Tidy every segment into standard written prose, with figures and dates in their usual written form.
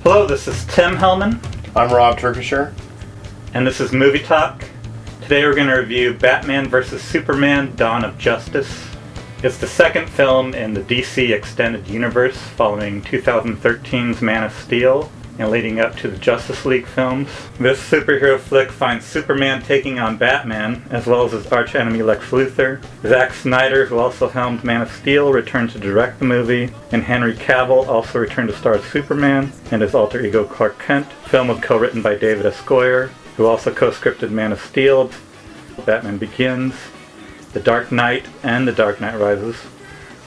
Hello, this is Tim Hellman. I'm Rob Turkisher. And this is Movie Talk. Today we're going to review Batman vs. Superman: Dawn of Justice. It's the second film in the DC Extended Universe following 2013's Man of Steel and leading up to the Justice League films. This superhero flick finds Superman taking on Batman, as well as his archenemy Lex Luthor. Zack Snyder, who also helmed Man of Steel, returned to direct the movie, and Henry Cavill also returned to star as Superman and his alter ego Clark Kent. The film was co-written by David S. Goyer, who also co-scripted Man of Steel, Batman Begins, The Dark Knight, and The Dark Knight Rises,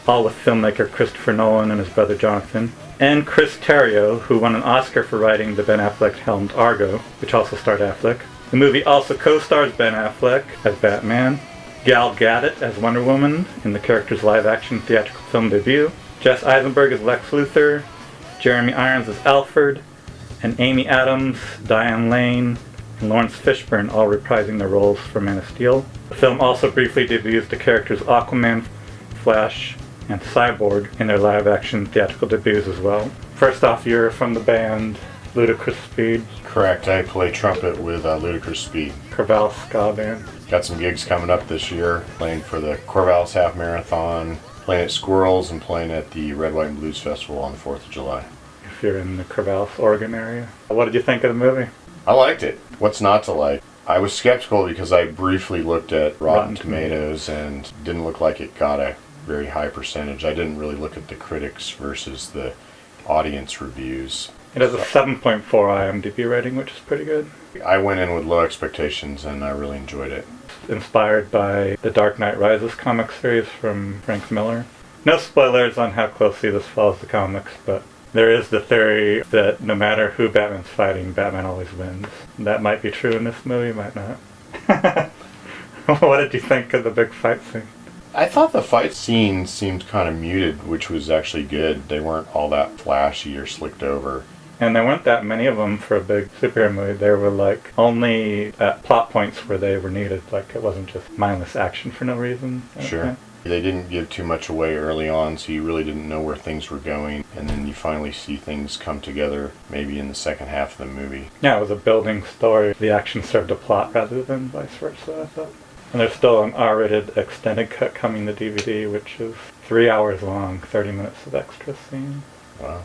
all with filmmaker Christopher Nolan and his brother Jonathan. And Chris Terrio, who won an Oscar for writing the Ben Affleck-helmed Argo, which also starred Affleck. The movie also co-stars Ben Affleck as Batman, Gal Gadot as Wonder Woman in the character's live-action theatrical film debut, Jesse Eisenberg as Lex Luthor, Jeremy Irons as Alfred, and Amy Adams, Diane Lane, and Lawrence Fishburne all reprising their roles for Man of Steel. The film also briefly debuts the characters Aquaman, Flash, and Cyborg in their live-action theatrical debuts as well. First off, you're from the band Ludicrous Speed. Correct, I play trumpet with Ludicrous Speed. Corvallis Ska Band. Got some gigs coming up this year, playing for the Corvallis Half Marathon, playing at Squirrels, and playing at the Red, White, and Blues Festival on the 4th of July. If you're in the Corvallis, Oregon area. What did you think of the movie? I liked it. What's not to like? I was skeptical because I briefly looked at Rotten Tomatoes and didn't look like it got a very high percentage. I didn't really look at the critics versus the audience reviews. It has a 7.4 IMDb rating, which is pretty good. I went in with low expectations and I really enjoyed it. Inspired by the Dark Knight Rises comic series from Frank Miller. No spoilers on how closely this follows the comics, but there is the theory that no matter who Batman's fighting, Batman always wins. That might be true in this movie, might not. What did you think of the big fight scene? I thought the fight scene seemed kind of muted, which was actually good. They weren't all that flashy or slicked over. And there weren't that many of them for a big superhero movie. They were like only at plot points where they were needed. Like it wasn't just mindless action for no reason. Sure. They didn't give too much away early on, so you really didn't know where things were going. And then you finally see things come together maybe in the second half of the movie. Yeah, it was a building story. The action served a plot rather than vice versa, I thought. And there's still an R-rated extended cut coming to DVD, which is 3 hours long, 30 minutes of extra scenes. Wow.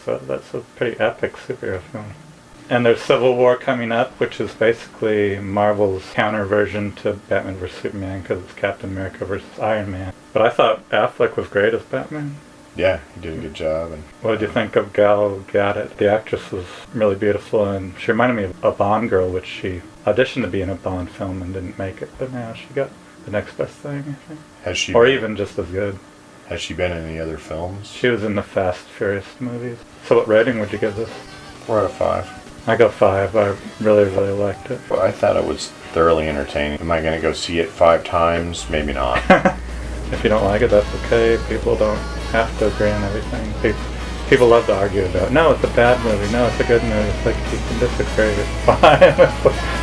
So that's a pretty epic superhero film. And there's Civil War coming up, which is basically Marvel's counter version to Batman vs. Superman, because it's Captain America versus Iron Man. But I thought Affleck was great as Batman. Yeah, he did a good job. And what did you think of Gal Gadot? The actress was really beautiful, and she reminded me of a Bond girl, which she auditioned to be in a Bond film and didn't make it, but now she got the next best thing, I think. Has she? Or even just as good. Has she been in any other films? She was in the Fast Furious movies. So what rating would you give this? 4 out of 5. I go 5. I really, really liked it. Well, I thought it was thoroughly entertaining. Am I going to go see it 5 times? Maybe not. If you don't like it, that's okay. People don't have to agree on everything. People love to argue about, no, it's a bad movie, no, it's a good movie. It's like, you can disagree, it's fine.